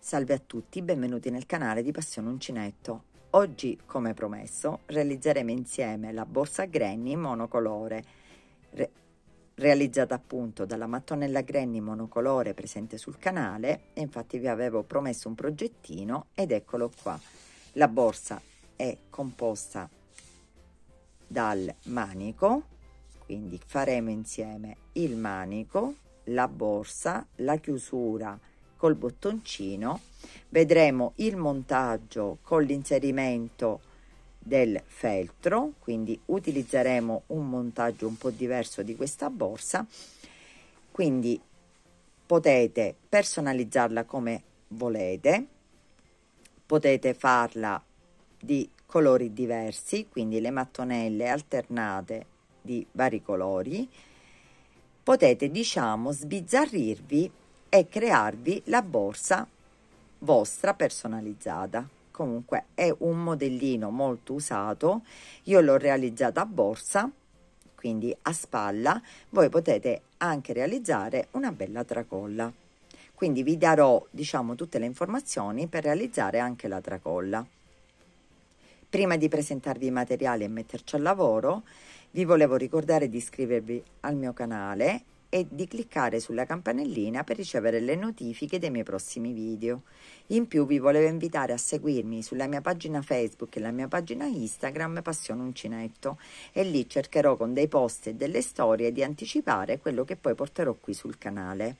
Salve a tutti, benvenuti nel canale di Passione Uncinetto. Oggi, come promesso, realizzeremo insieme la borsa Granny monocolore, realizzata appunto dalla mattonella Granny monocolore presente sul canale. E infatti vi avevo promesso un progettino ed eccolo qua. La borsa è composta dal manico, quindi faremo insieme il manico, la borsa, la chiusura col bottoncino, vedremo il montaggio con l'inserimento del feltro, quindi utilizzeremo un montaggio un po' diverso di questa borsa, quindi potete personalizzarla come volete, potete farla di colori diversi, quindi le mattonelle alternate di vari colori, potete diciamo sbizzarrirvi e crearvi la borsa vostra personalizzata. Comunque è un modellino molto usato, io l'ho realizzata a borsa, quindi a spalla. Voi potete anche realizzare una bella tracolla, quindi vi darò diciamo tutte le informazioni per realizzare anche la tracolla. Prima di presentarvi i materiali e metterci al lavoro, vi volevo ricordare di iscrivervi al mio canale e di cliccare sulla campanellina per ricevere le notifiche dei miei prossimi video. In più vi volevo invitare a seguirmi sulla mia pagina Facebook e la mia pagina Instagram Passione Uncinetto, e lì cercherò con dei post e delle storie di anticipare quello che poi porterò qui sul canale.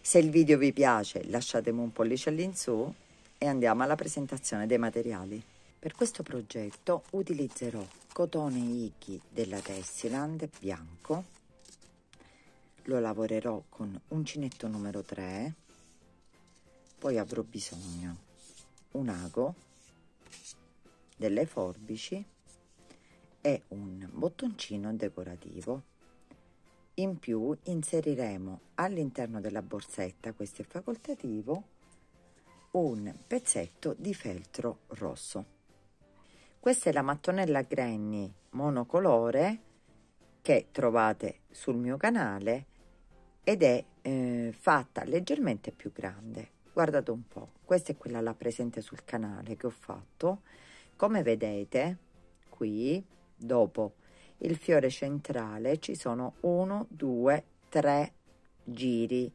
Se il video vi piace lasciatemi un pollice all'insù e andiamo alla presentazione dei materiali. Per questo progetto utilizzerò cotone Iki della Tessiland bianco, lo lavorerò con uncinetto numero 3, poi avrò bisogno un ago, delle forbici e un bottoncino decorativo. In più inseriremo all'interno della borsetta, questo è facoltativo, un pezzetto di feltro rosso. Questa è la mattonella Granny monocolore che trovate sul mio canale ed è fatta leggermente più grande. Guardate un po', questa è quella là presente sul canale che ho fatto. Come vedete qui, dopo il fiore centrale ci sono 1, 2, 3 giri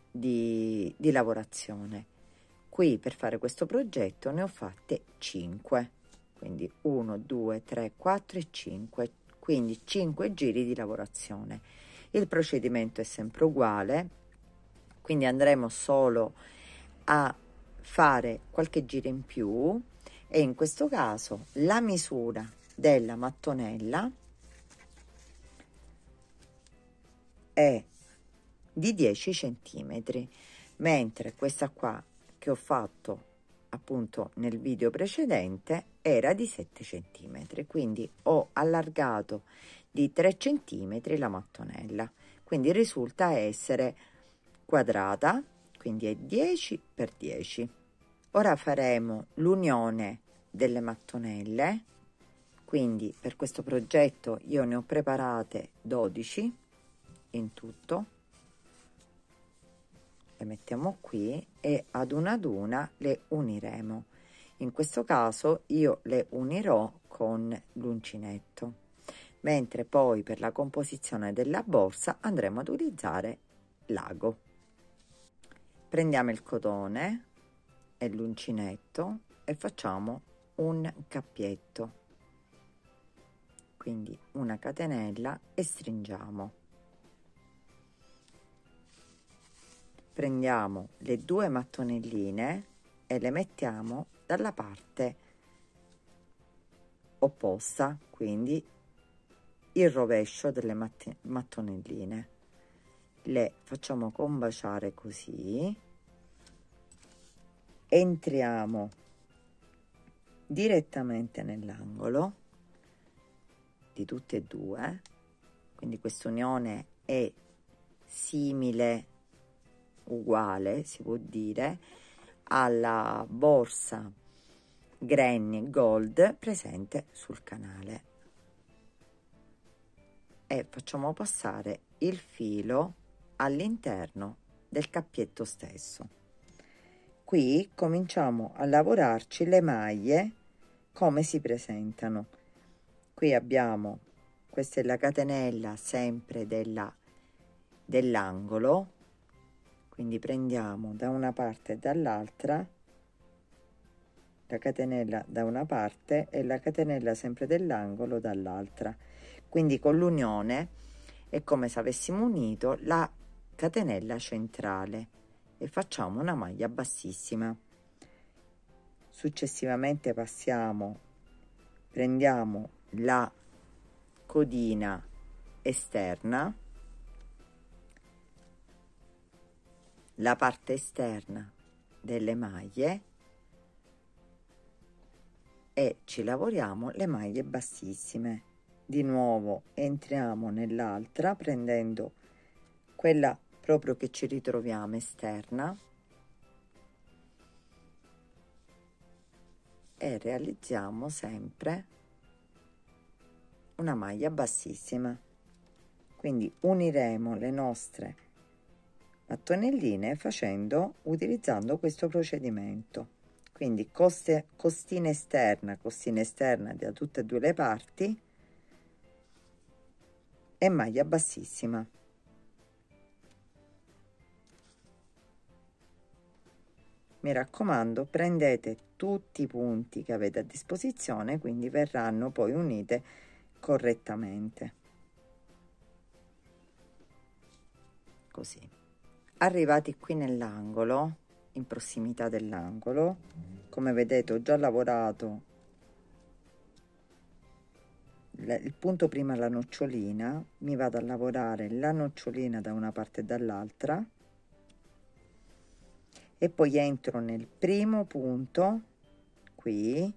di lavorazione. Qui per fare questo progetto ne ho fatte 5, quindi 1, 2, 3, 4 e 5, quindi 5 giri di lavorazione. Il procedimento è sempre uguale, quindi andremo solo a fare qualche giro in più, e in questo caso la misura della mattonella è di 10 centimetri, mentre questa qua che ho fatto appunto nel video precedente era di 7 centimetri, quindi ho allargato di 3 centimetri la mattonella, quindi risulta essere quadrata, quindi è 10 per 10. Ora faremo l'unione delle mattonelle, quindi per questo progetto io ne ho preparate 12 in tutto, le mettiamo qui e ad una le uniremo. In questo caso io le unirò con l'uncinetto, mentre poi per la composizione della borsa andremo ad utilizzare l'ago. Prendiamo il cotone e l'uncinetto e facciamo un cappietto, quindi una catenella, e stringiamo. Prendiamo le 2 mattonelline e le mettiamo dalla parte opposta, quindi il rovescio delle mattonelline. Le facciamo combaciare così, entriamo direttamente nell'angolo di tutte e due, quindi questa unione è simile, uguale si può dire, alla borsa Granny Gold presente sul canale, e facciamo passare il filo all'interno del cappietto stesso. qui cominciamo a lavorarci le maglie come si presentano. Qui abbiamo, questa è la catenella sempre dell'angolo, quindi prendiamo da una parte e dall'altra la catenella da una parte e la catenella sempre dell'angolo dall'altra, quindi con l'unione è come se avessimo unito la catenella centrale e facciamo una maglia bassissima. Successivamente prendiamo la codina esterna, la parte esterna delle maglie, e ci lavoriamo le maglie bassissime. Di nuovo entriamo nell'altra prendendo quella proprio che ci ritroviamo esterna e realizziamo sempre una maglia bassissima. Quindi uniremo le nostre mattonelline utilizzando questo procedimento. Quindi costina esterna da tutte e due le parti e maglia bassissima. Mi raccomando, prendete tutti i punti che avete a disposizione, quindi verranno poi unite correttamente. Così. Arrivati qui nell'angolo, in prossimità dell'angolo, come vedete ho già lavorato il punto prima la nocciolina, mi vado a lavorare la nocciolina da una parte e dall'altra e poi entro nel primo punto qui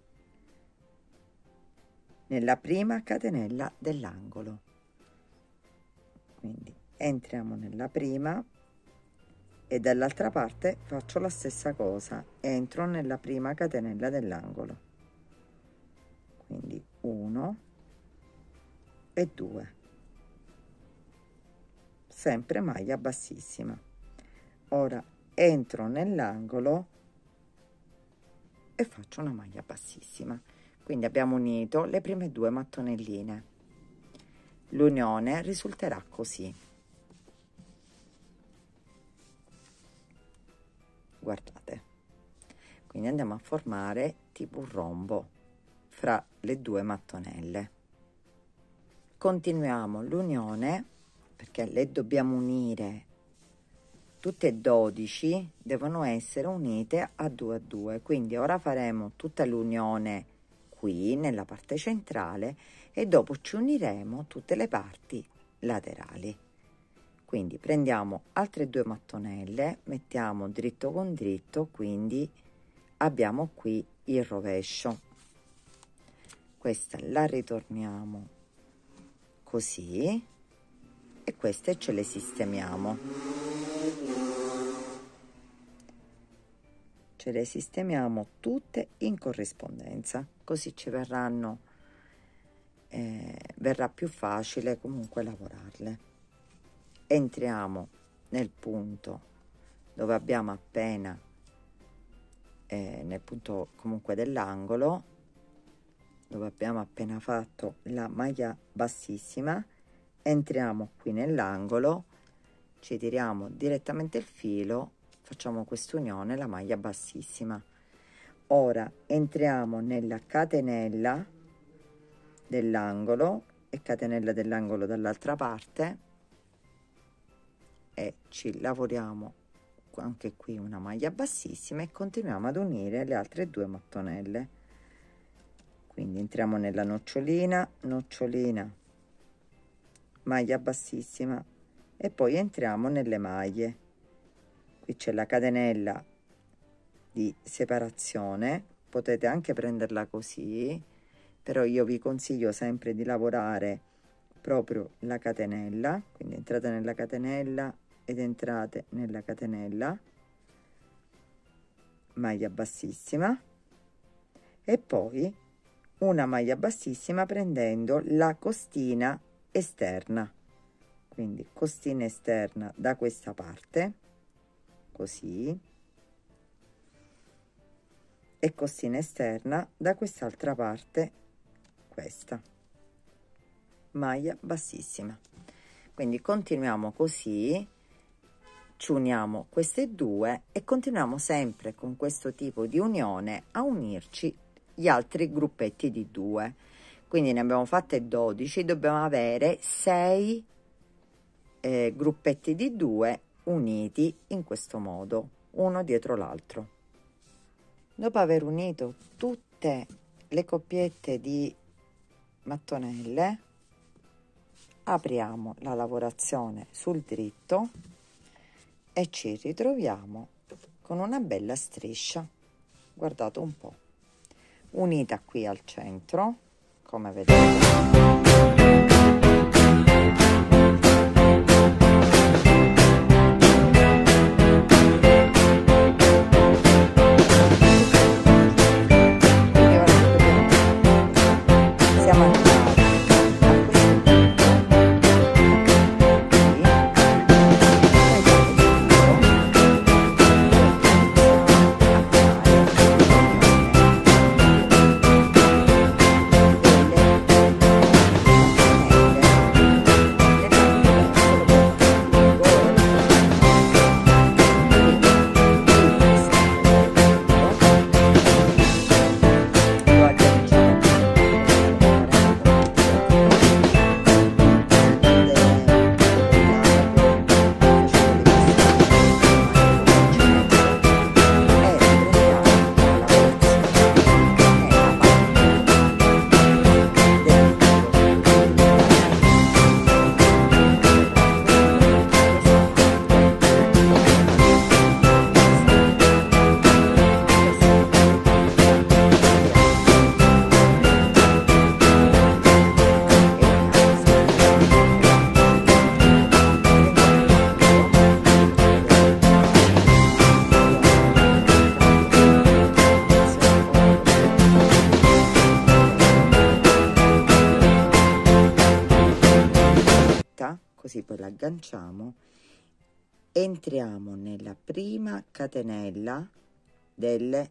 nella prima catenella dell'angolo, quindi entriamo nella prima e dall'altra parte faccio la stessa cosa, entro nella prima catenella dell'angolo, quindi 1 e 2, sempre maglia bassissima. Ora entro nell'angolo e faccio una maglia bassissima, quindi abbiamo unito le prime due mattonelline. L'unione risulterà così, guardate. Quindi andiamo a formare tipo un rombo fra le due mattonelle. Continuiamo l'unione perché le dobbiamo unire tutte e 12, devono essere unite a 2 a 2. Quindi ora faremo tutta l'unione qui nella parte centrale e dopo ci uniremo tutte le parti laterali. Quindi prendiamo altre 2 mattonelle, mettiamo dritto con dritto, quindi abbiamo qui il rovescio. Questa la ritorniamo così e queste ce le sistemiamo. Ce le sistemiamo tutte in corrispondenza, così ci verrà più facile comunque lavorarle. Entriamo nel punto dove abbiamo appena nel punto comunque dell'angolo, dove abbiamo appena fatto la maglia bassissima, entriamo qui nell'angolo, ci tiriamo direttamente il filo, facciamo quest'unione, la maglia bassissima. Ora entriamo nella catenella dell'angolo e catenella dell'angolo dall'altra parte e ci lavoriamo anche qui una maglia bassissima e continuiamo ad unire le altre 2 mattonelle. Quindi entriamo nella nocciolina, maglia bassissima e poi entriamo nelle maglie. Qui c'è la catenella di separazione, potete anche prenderla così, però io vi consiglio sempre di lavorare proprio la catenella, quindi entrate nella catenella ed entrate nella catenella, maglia bassissima e poi una maglia bassissima prendendo la costina esterna, quindi costina esterna da questa parte così e costina esterna da quest'altra parte, questa maglia bassissima. Quindi continuiamo così, ci uniamo queste due e continuiamo sempre con questo tipo di unione a unirci gli altri gruppetti di 2. Quindi ne abbiamo fatte 12, dobbiamo avere 6 gruppetti di 2 uniti in questo modo, uno dietro l'altro. Dopo aver unito tutte le coppiette di mattonelle, apriamo la lavorazione sul dritto e ci ritroviamo con una bella striscia, guardate un po', unita qui al centro, come vedete. Così poi l'agganciamo, entriamo nella prima catenella delle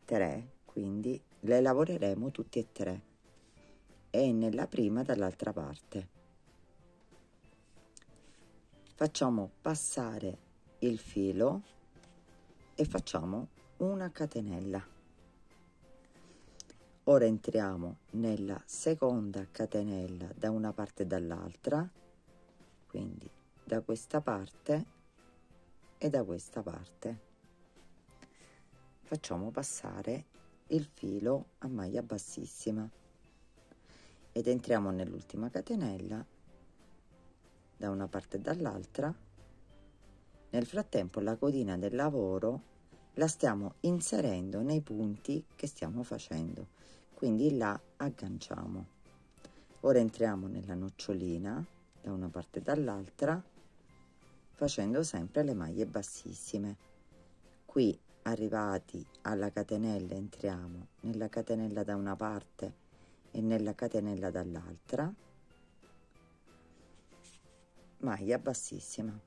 3, quindi le lavoreremo tutti e 3, e nella prima dall'altra parte facciamo passare il filo e facciamo una catenella. Ora entriamo nella seconda catenella da una parte e dall'altra, quindi da questa parte e da questa parte facciamo passare il filo a maglia bassissima ed entriamo nell'ultima catenella da una parte e dall'altra. Nel frattempo la codina del lavoro la stiamo inserendo nei punti che stiamo facendo, quindi la agganciamo. Ora entriamo nella nocciolina da una parte e dall'altra, facendo sempre le maglie bassissime. Qui arrivati alla catenella entriamo nella catenella da una parte e nella catenella dall'altra, maglia bassissima.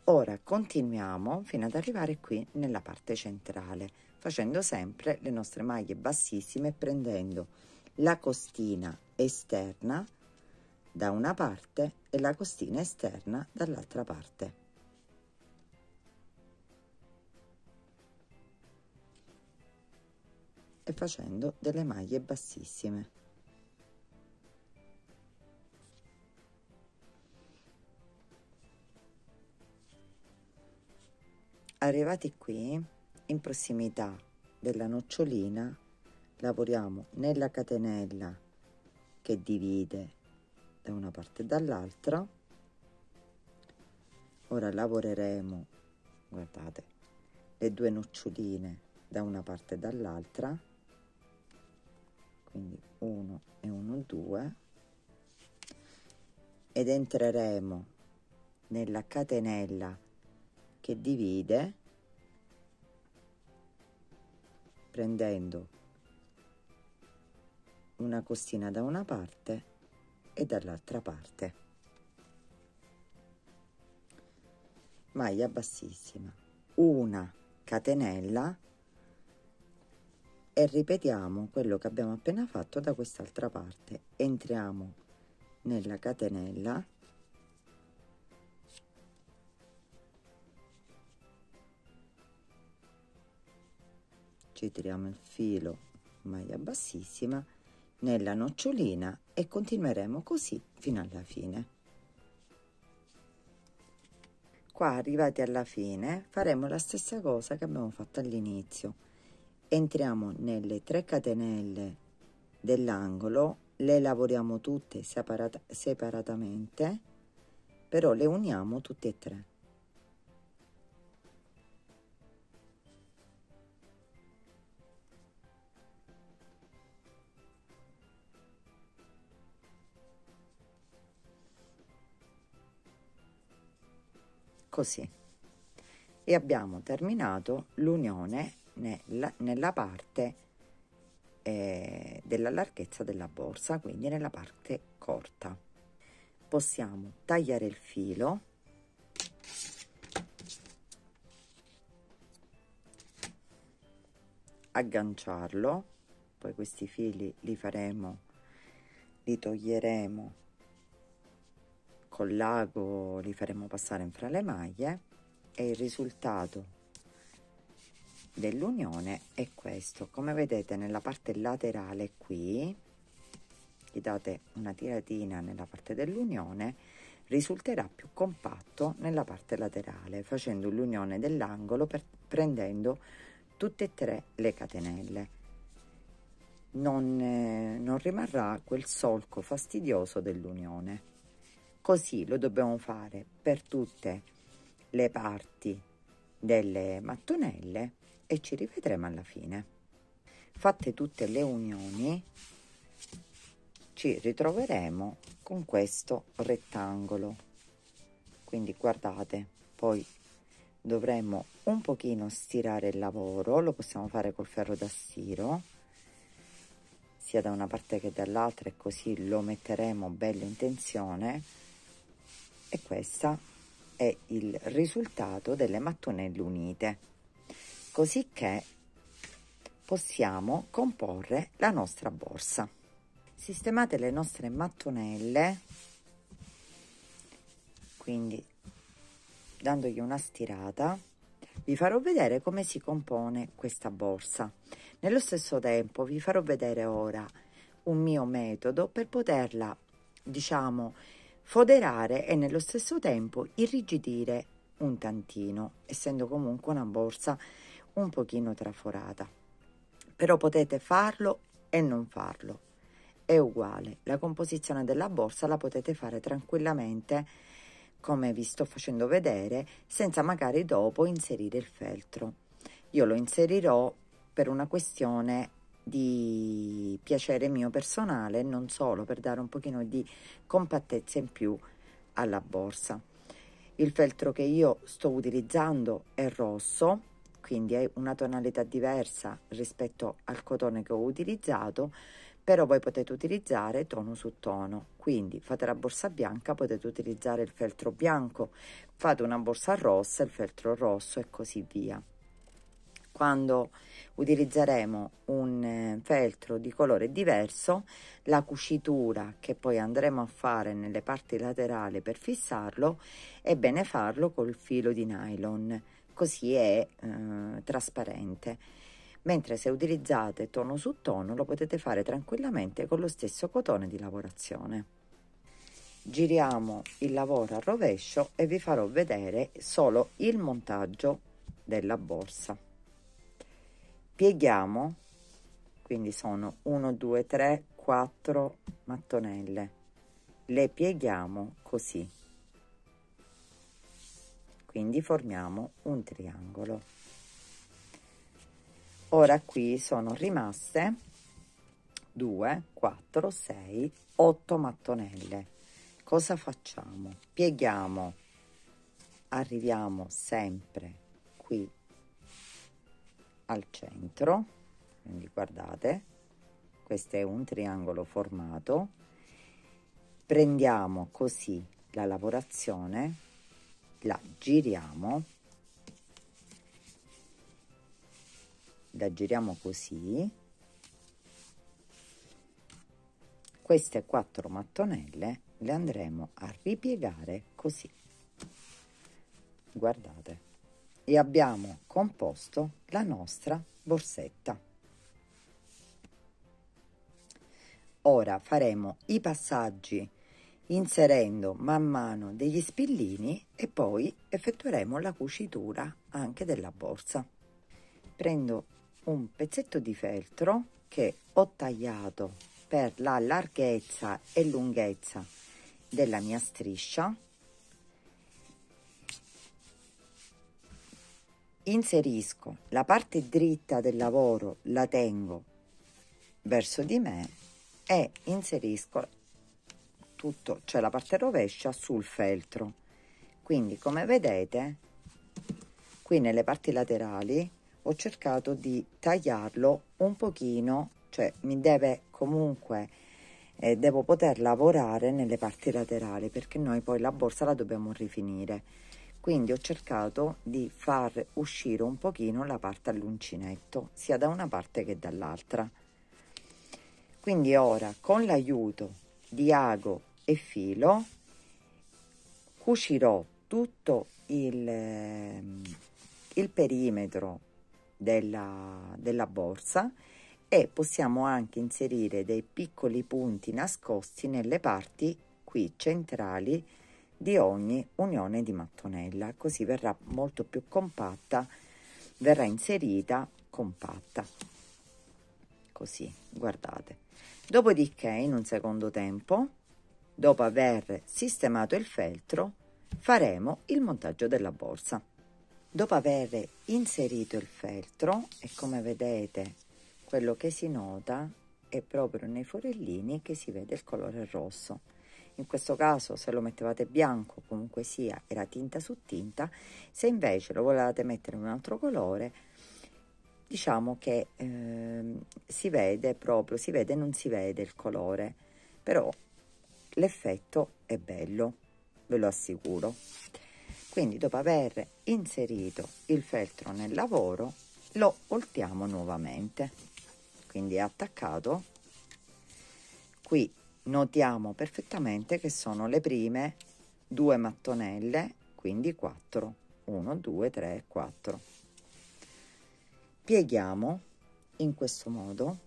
Ora continuiamo fino ad arrivare qui nella parte centrale, facendo sempre le nostre maglie bassissime, prendendo la costina esterna da una parte e la costina esterna dall'altra parte. E facendo delle maglie bassissime. Arrivati qui, in prossimità della nocciolina, lavoriamo nella catenella che divide da una parte e dall'altra. Ora lavoreremo, guardate, le 2 noccioline da una parte e dall'altra, quindi 1 e 1, 2, ed entreremo nella catenella che divide, prendendo una costina da una parte e dall'altra parte, maglia bassissima, una catenella e ripetiamo quello che abbiamo appena fatto da quest'altra parte. Entriamo nella catenella, ci tiriamo il filo in maglia bassissima nella nocciolina e continueremo così fino alla fine. Qua arrivati alla fine faremo la stessa cosa che abbiamo fatto all'inizio. Entriamo nelle 3 catenelle dell'angolo, le lavoriamo tutte separatamente, però le uniamo tutte e 3. Così, e abbiamo terminato l'unione nella parte della larghezza della borsa, quindi nella parte corta. Possiamo tagliare il filo, agganciarlo, poi questi fili li toglieremo col l'ago, li faremo passare fra le maglie e il risultato dell'unione è questo. Come vedete, nella parte laterale qui gli date una tiratina nella parte dell'unione, risulterà più compatto nella parte laterale, facendo l'unione dell'angolo prendendo tutte e 3 le catenelle. Non rimarrà quel solco fastidioso dell'unione. Così lo dobbiamo fare per tutte le parti delle mattonelle e ci rivedremo alla fine. Fatte tutte le unioni, ci ritroveremo con questo rettangolo. Quindi guardate, poi dovremmo un pochino stirare il lavoro, lo possiamo fare col ferro da stiro, sia da una parte che dall'altra, e così lo metteremo bello in tensione. E questo è il risultato delle mattonelle unite, così che possiamo comporre la nostra borsa. Sistemate le nostre mattonelle, quindi dandogli una stirata, vi farò vedere come si compone questa borsa. Nello stesso tempo vi farò vedere ora un mio metodo per poterla, diciamo, foderare e nello stesso tempo irrigidire un tantino, essendo comunque una borsa un pochino traforata. Però potete farlo e non farlo, è uguale. La composizione della borsa la potete fare tranquillamente come vi sto facendo vedere, senza magari dopo inserire il feltro. Io lo inserirò per una questione di piacere mio personale, non solo, per dare un pochino di compattezza in più alla borsa. Il feltro che io sto utilizzando è rosso, quindi è una tonalità diversa rispetto al cotone che ho utilizzato, però voi potete utilizzare tono su tono. Quindi fate la borsa bianca, potete utilizzare il feltro bianco, fate una borsa rossa, il feltro rosso e così via. Quando utilizzeremo un feltro di colore diverso, la cucitura che poi andremo a fare nelle parti laterali per fissarlo, è bene farlo col filo di nylon, così è trasparente. Mentre se utilizzate tono su tono lo potete fare tranquillamente con lo stesso cotone di lavorazione. Giriamo il lavoro a rovescio e vi farò vedere solo il montaggio della borsa. Pieghiamo, quindi sono 1 2 3 4 mattonelle, le pieghiamo così, quindi formiamo un triangolo. Ora qui sono rimaste 2 4 6 8 mattonelle. Cosa facciamo? Pieghiamo, arriviamo sempre qui al centro, quindi guardate, questo è un triangolo formato. Prendiamo così la lavorazione, la giriamo la giriamo così. Queste 4 mattonelle le andremo a ripiegare così, guardate, e abbiamo composto la nostra borsetta. Ora faremo i passaggi inserendo man mano degli spillini e poi effettueremo la cucitura anche della borsa. Prendo un pezzetto di feltro che ho tagliato per la larghezza e lunghezza della mia striscia, inserisco la parte dritta del lavoro, la tengo verso di me e inserisco tutto, cioè la parte rovescia, sul feltro. Quindi come vedete qui nelle parti laterali ho cercato di tagliarlo un pochino, cioè mi deve comunque devo poter lavorare nelle parti laterali, perché noi poi la borsa la dobbiamo rifinire. Quindi ho cercato di far uscire un pochino la parte all'uncinetto, sia da una parte che dall'altra. Quindi ora, con l'aiuto di ago e filo, cucirò tutto il perimetro della borsa, e possiamo anche inserire dei piccoli punti nascosti nelle parti qui centrali di ogni unione di mattonella, così verrà molto più compatta, verrà inserita compatta, così, guardate. Dopodiché, in un secondo tempo, dopo aver sistemato il feltro, faremo il montaggio della borsa. Dopo aver inserito il feltro, e come vedete quello che si nota è proprio nei forellini che si vede il colore rosso. In questo caso, se lo mettevate bianco, comunque sia, era tinta su tinta. Se invece lo volevate mettere in un altro colore, diciamo che si vede proprio, si vede, non si vede il colore, però l'effetto è bello, ve lo assicuro. Quindi dopo aver inserito il feltro nel lavoro, lo voltiamo nuovamente. Quindi è attaccato. Qui notiamo perfettamente che sono le prime 2 mattonelle, quindi 4, 1 2 3 4. Pieghiamo in questo modo.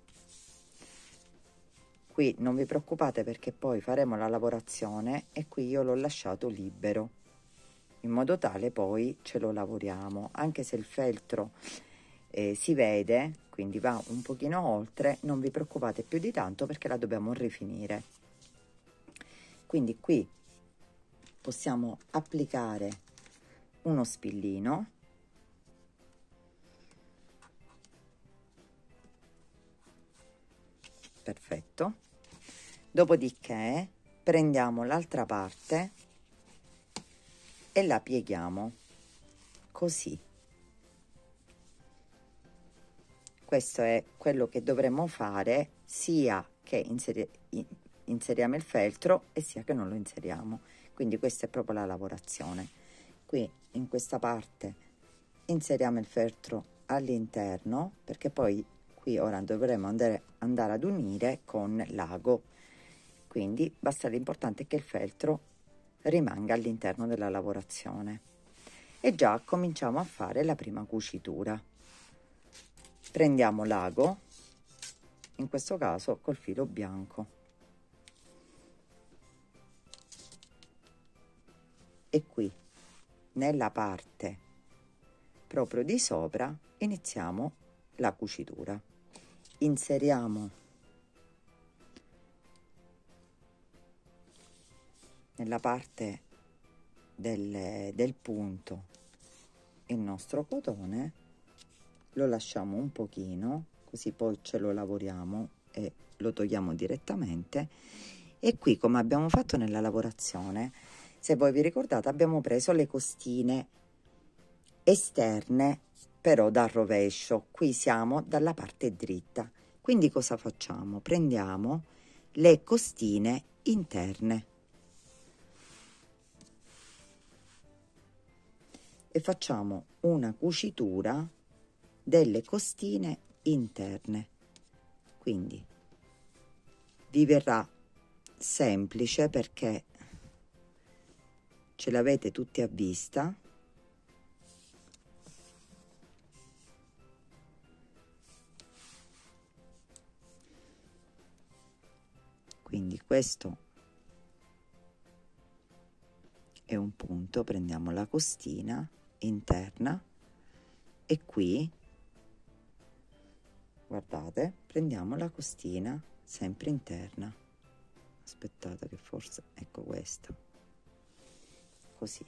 Qui non vi preoccupate, perché poi faremo la lavorazione e qui io l'ho lasciato libero, in modo tale poi ce lo lavoriamo. Anche se il feltro si vede, quindi va un pochino oltre, non vi preoccupate più di tanto, perché la dobbiamo rifinire. Quindi qui possiamo applicare uno spillino, perfetto. Dopodiché prendiamo l'altra parte e la pieghiamo così. Questo è quello che dovremmo fare, sia che inseriamo il feltro e sia che non lo inseriamo. Quindi questa è proprio la lavorazione. Qui in questa parte inseriamo il feltro all'interno, perché poi qui ora dovremo andare ad unire con l'ago. Quindi basta, l'importante è che il feltro rimanga all'interno della lavorazione. E già cominciamo a fare la prima cucitura. Prendiamo l'ago, in questo caso col filo bianco, e qui nella parte proprio di sopra iniziamo la cucitura. Inseriamo nella parte del punto il nostro cotone, lo lasciamo un pochino, così poi ce lo lavoriamo e lo togliamo direttamente. E qui, come abbiamo fatto nella lavorazione, se voi vi ricordate, abbiamo preso le costine esterne, però dal rovescio. Qui siamo dalla parte dritta, quindi cosa facciamo? Prendiamo le costine interne e facciamo una cucitura delle costine interne, quindi vi verrà semplice perché ce l'avete tutti a vista. Quindi questo è un punto, prendiamo la costina interna e qui, guardate, prendiamo la costina sempre interna. Aspettate che forse, ecco questa, così.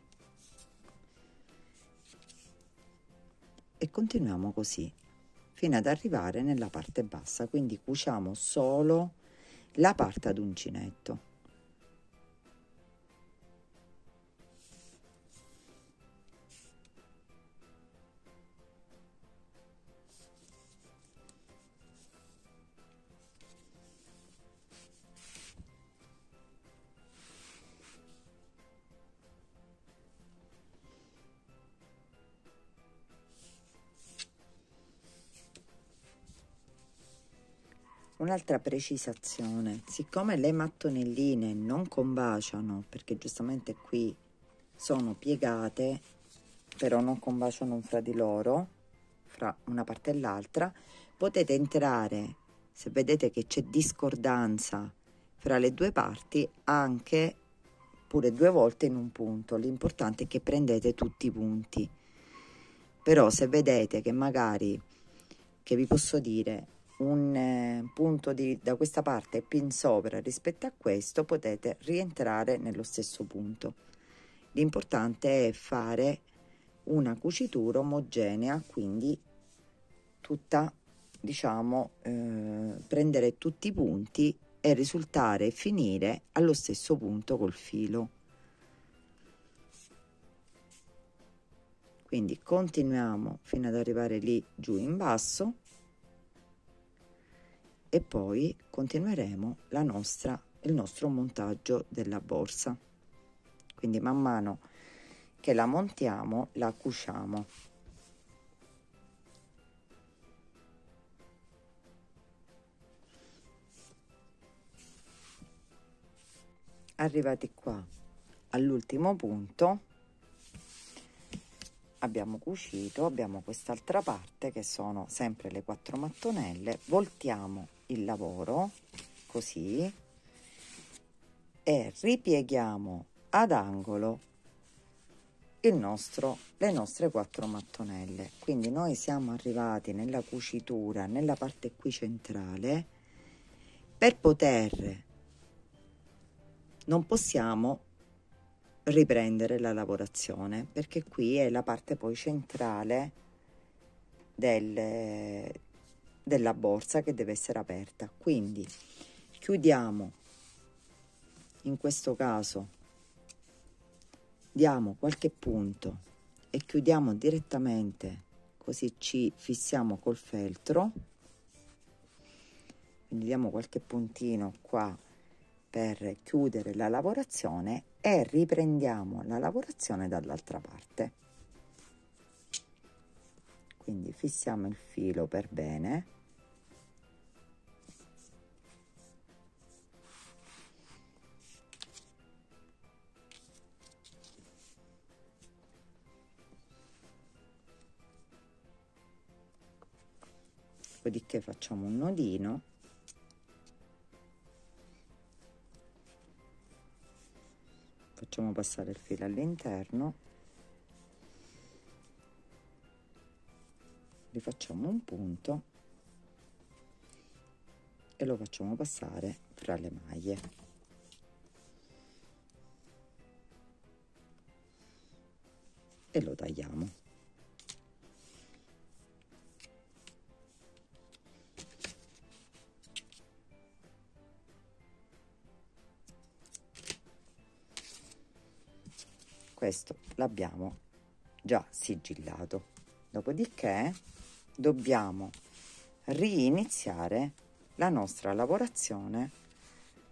E continuiamo così fino ad arrivare nella parte bassa, quindi cuciamo solo la parte ad uncinetto. Un'altra precisazione: siccome le mattonelline non combaciano, perché giustamente qui sono piegate, però non combaciano fra di loro, fra una parte e l'altra, potete entrare, se vedete che c'è discordanza fra le due parti, anche pure 2 volte in un punto. L'importante è che prendete tutti i punti. Però se vedete che magari, che vi posso dire, un punto da questa parte è più in sopra rispetto a questo, potete rientrare nello stesso punto. L'importante è fare una cucitura omogenea, quindi tutta, diciamo, prendere tutti i punti e risultare e finire allo stesso punto col filo. Quindi continuiamo fino ad arrivare lì giù in basso e poi continueremo il nostro montaggio della borsa. Quindi man mano che la montiamo la cuciamo. Arrivati qua all'ultimo punto, abbiamo cucito, abbiamo quest'altra parte che sono sempre le 4 mattonelle, voltiamo il lavoro così e ripieghiamo ad angolo le nostre 4 mattonelle. Quindi noi siamo arrivati nella cucitura, nella parte qui centrale. Per poter, non possiamo riprendere la lavorazione, perché qui è la parte poi centrale della borsa che deve essere aperta. Quindi chiudiamo, in questo caso diamo qualche punto e chiudiamo direttamente, così ci fissiamo col feltro. Quindi diamo qualche puntino qua per chiudere la lavorazione e riprendiamo la lavorazione dall'altra parte. Quindi fissiamo il filo per bene. Dopodiché facciamo un nodino, facciamo passare il filo all'interno, rifacciamo un punto e lo facciamo passare fra le maglie. E lo tagliamo. Questo l'abbiamo già sigillato. Dopodiché dobbiamo riiniziare la nostra lavorazione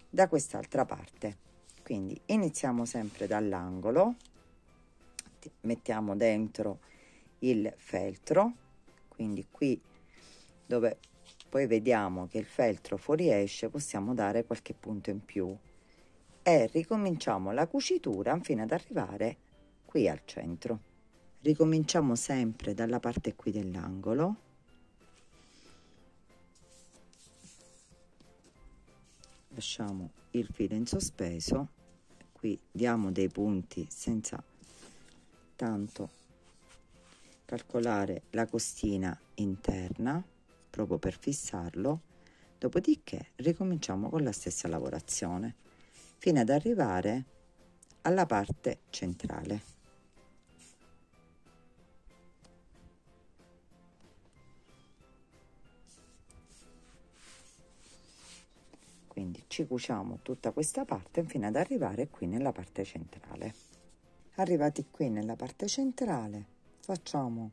da quest'altra parte. Quindi iniziamo sempre dall'angolo, mettiamo dentro il feltro, quindi qui dove poi vediamo che il feltro fuoriesce possiamo dare qualche punto in più e ricominciamo la cucitura fino ad arrivare qui al centro. Ricominciamo sempre dalla parte qui dell'angolo, lasciamo il filo in sospeso, qui diamo dei punti senza tanto calcolare la costina interna proprio per fissarlo, dopodiché ricominciamo con la stessa lavorazione fino ad arrivare alla parte centrale. Quindi ci cuciamo tutta questa parte fino ad arrivare qui nella parte centrale. Arrivati qui nella parte centrale facciamo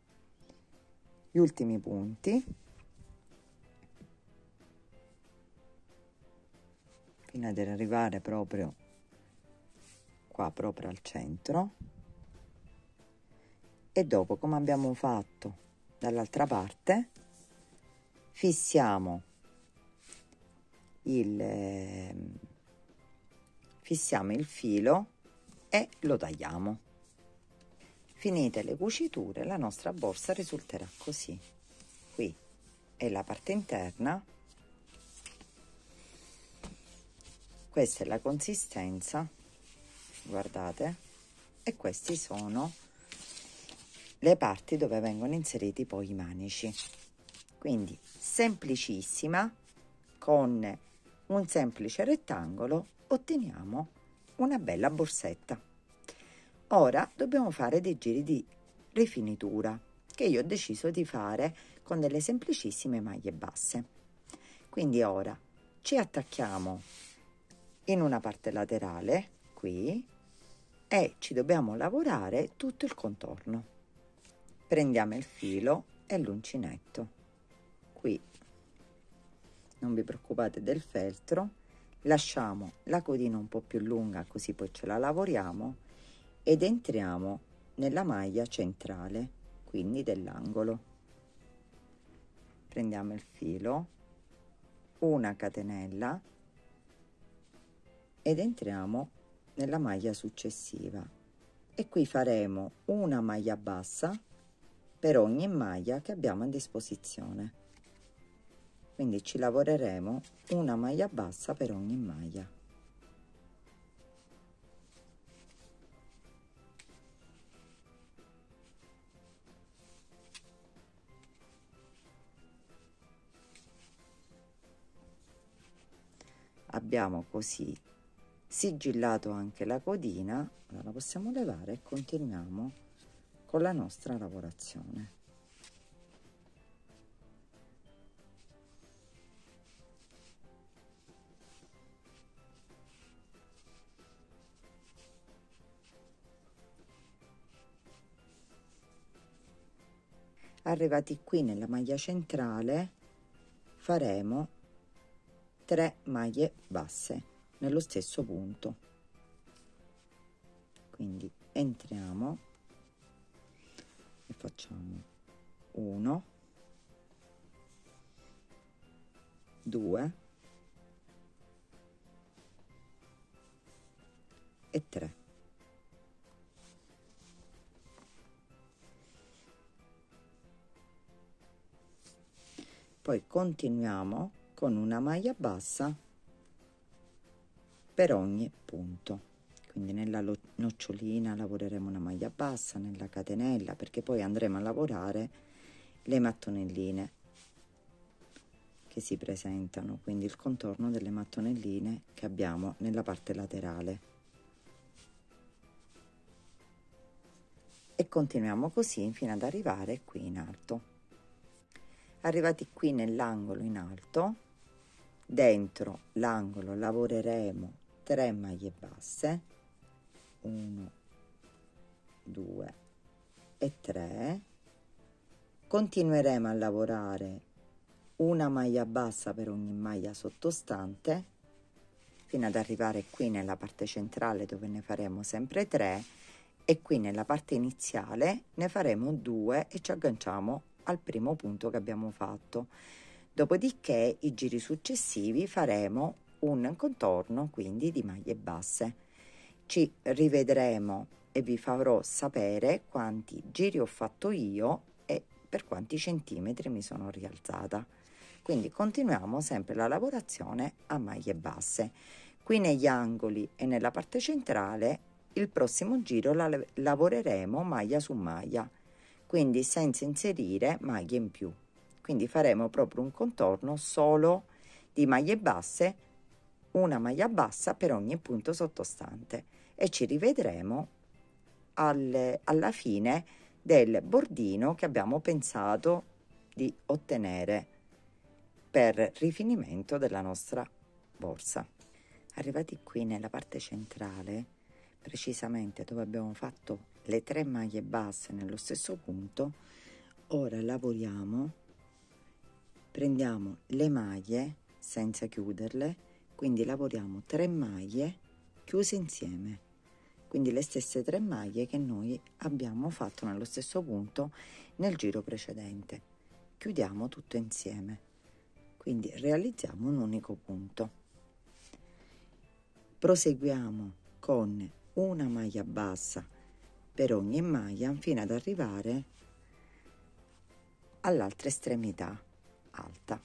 gli ultimi punti fino ad arrivare proprio qua, proprio al centro, e dopo, come abbiamo fatto dall'altra parte, fissiamo il filo e lo tagliamo. Finite le cuciture, la nostra borsa risulterà così. Qui è la parte interna, questa è la consistenza, guardate, e questi sono le parti dove vengono inseriti poi i manici. Quindi semplicissima, con un semplice rettangolo otteniamo una bella borsetta. Ora dobbiamo fare dei giri di rifinitura che io ho deciso di fare con delle semplicissime maglie basse. Quindi ora ci attacchiamo in una parte laterale qui e ci dobbiamo lavorare tutto il contorno. Prendiamo il filo e l'uncinetto. Qui non vi preoccupate del feltro, lasciamo la codina un po' più lunga così poi ce la lavoriamo ed entriamo nella maglia centrale, quindi dell'angolo. Prendiamo il filo, una catenella ed entriamo nella maglia successiva e qui faremo una maglia bassa per ogni maglia che abbiamo a disposizione. Quindi ci lavoreremo una maglia bassa per ogni maglia. Abbiamo così sigillato anche la codina, ora la possiamo levare e continuiamo con la nostra lavorazione. Arrivati qui nella maglia centrale faremo 3 maglie basse nello stesso punto, quindi entriamo e facciamo 1, 2 e 3. Poi continuiamo con una maglia bassa per ogni punto, quindi nella nocciolina lavoreremo una maglia bassa, nella catenella, perché poi andremo a lavorare le mattonelline che si presentano, quindi il contorno delle mattonelline che abbiamo nella parte laterale, e continuiamo così fino ad arrivare qui in alto. Arrivati qui nell'angolo in alto, dentro l'angolo lavoreremo 3 maglie basse, 1, 2 e 3. Continueremo a lavorare una maglia bassa per ogni maglia sottostante fino ad arrivare qui nella parte centrale, dove ne faremo sempre 3, e qui nella parte iniziale ne faremo 2 e ci agganciamo al primo punto che abbiamo fatto. Dopodiché i giri successivi faremo un contorno quindi di maglie basse. Ci rivedremo e vi farò sapere quanti giri ho fatto io e per quanti centimetri mi sono rialzata. Quindi continuiamo sempre la lavorazione a maglie basse. Qui negli angoli e nella parte centrale il prossimo giro lavoreremo maglia su maglia, quindi senza inserire maglie in più. Quindi faremo proprio un contorno solo di maglie basse, una maglia bassa per ogni punto sottostante, e ci rivedremo alla fine del bordino che abbiamo pensato di ottenere per rifinimento della nostra borsa. Arrivati qui nella parte centrale, precisamente dove abbiamo fatto le 3 maglie basse nello stesso punto, ora lavoriamo, prendiamo le maglie senza chiuderle, quindi lavoriamo 3 maglie chiuse insieme, quindi le stesse 3 maglie che noi abbiamo fatto nello stesso punto nel giro precedente. Chiudiamo tutto insieme, quindi realizziamo un unico punto. Proseguiamo con una maglia bassa per ogni maglia fino ad arrivare all'altra estremità alta.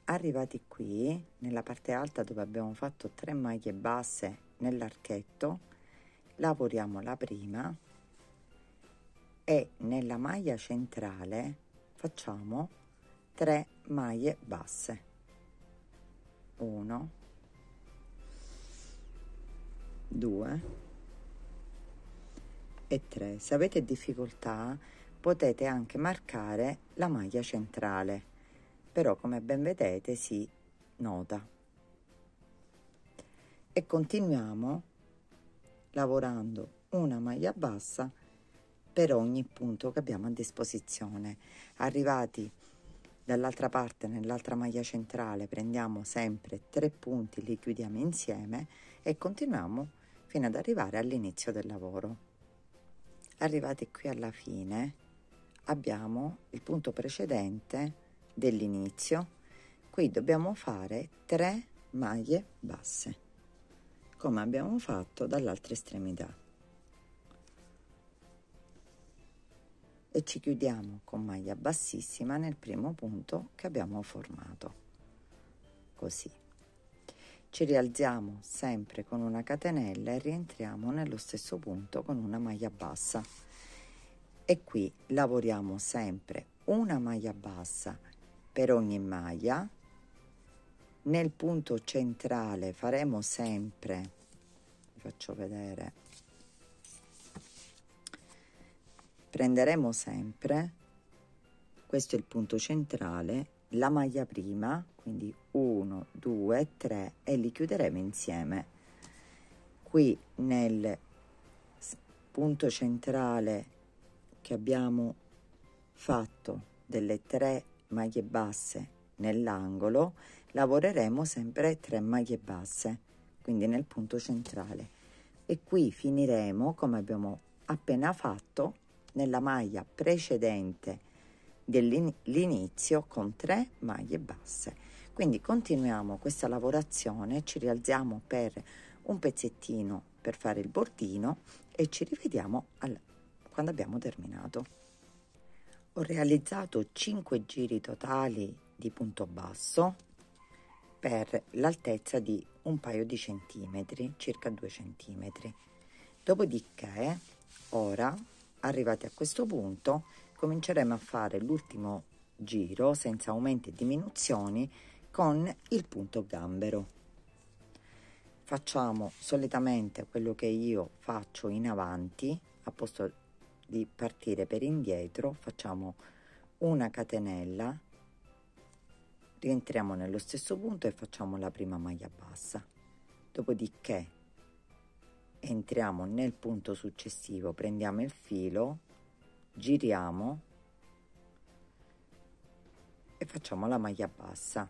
Arrivati qui nella parte alta dove abbiamo fatto 3 maglie basse nell'archetto, lavoriamo la prima e nella maglia centrale facciamo 3 maglie basse, 1, 2 e 3. Se avete difficoltà potete anche marcare la maglia centrale, però come ben vedete si nota. E continuiamo lavorando una maglia bassa per ogni punto che abbiamo a disposizione. Arrivati dall'altra parte, nell'altra maglia centrale, prendiamo sempre 3 punti, li chiudiamo insieme e continuiamo fino ad arrivare all'inizio del lavoro. Arrivati qui alla fine abbiamo il punto precedente dell'inizio. Qui dobbiamo fare 3 maglie basse come abbiamo fatto dall'altra estremità e ci chiudiamo con maglia bassissima nel primo punto che abbiamo formato. Così ci rialziamo sempre con una catenella e rientriamo nello stesso punto con una maglia bassa, e qui lavoriamo sempre una maglia bassa per ogni maglia. Nel punto centrale faremo sempre, vi faccio vedere, prenderemo sempre, questo è il punto centrale, la maglia prima, quindi 1, 2, 3 e li chiuderemo insieme. Qui nel punto centrale che abbiamo fatto delle 3 maglie basse nell'angolo lavoreremo sempre 3 maglie basse, quindi nel punto centrale, e qui finiremo come abbiamo appena fatto nella maglia precedente dell'inizio con 3 maglie basse. Quindi continuiamo questa lavorazione, ci rialziamo per un pezzettino per fare il bordino e ci rivediamo quando abbiamo terminato. Ho realizzato 5 giri totali di punto basso per l'altezza di un paio di centimetri, circa 2 centimetri. Dopodiché, ora, arrivati a questo punto, cominceremo a fare l'ultimo giro senza aumenti e diminuzioni con il punto gambero. Facciamo solitamente quello che io faccio in avanti, a posto di partire per indietro, facciamo una catenella, rientriamo nello stesso punto e facciamo la prima maglia bassa. Dopodiché entriamo nel punto successivo, prendiamo il filo, giriamo e facciamo la maglia bassa.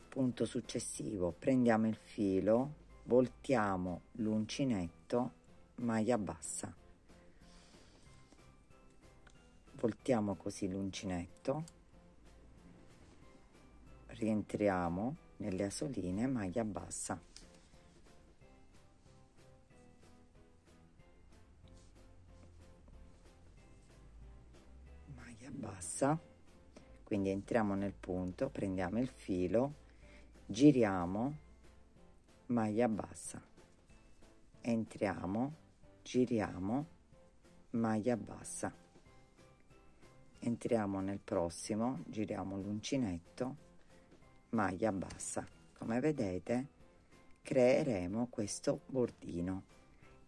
Punto successivo, prendiamo il filo, voltiamo l'uncinetto, maglia bassa, voltiamo così l'uncinetto, rientriamo nelle asoline, maglia bassa, maglia bassa, quindi entriamo nel punto, prendiamo il filo, giriamo, maglia bassa, entriamo, giriamo, maglia bassa, entriamo nel prossimo, giriamo l'uncinetto, maglia bassa. Come vedete creeremo questo bordino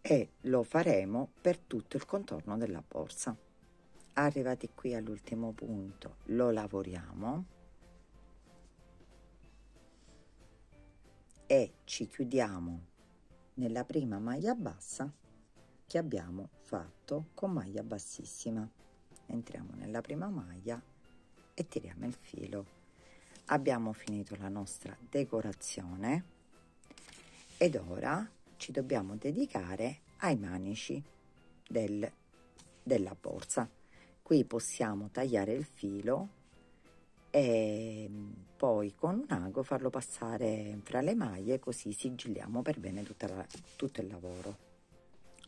e lo faremo per tutto il contorno della borsa. Arrivati qui all'ultimo punto lo lavoriamo e ci chiudiamo nella prima maglia bassa che abbiamo fatto con maglia bassissima. Entriamo nella prima maglia e tiriamo il filo. Abbiamo finito la nostra decorazione ed ora ci dobbiamo dedicare ai manici della borsa. Qui possiamo tagliare il filo e poi con un ago farlo passare fra le maglie, così sigilliamo per bene tutto il lavoro.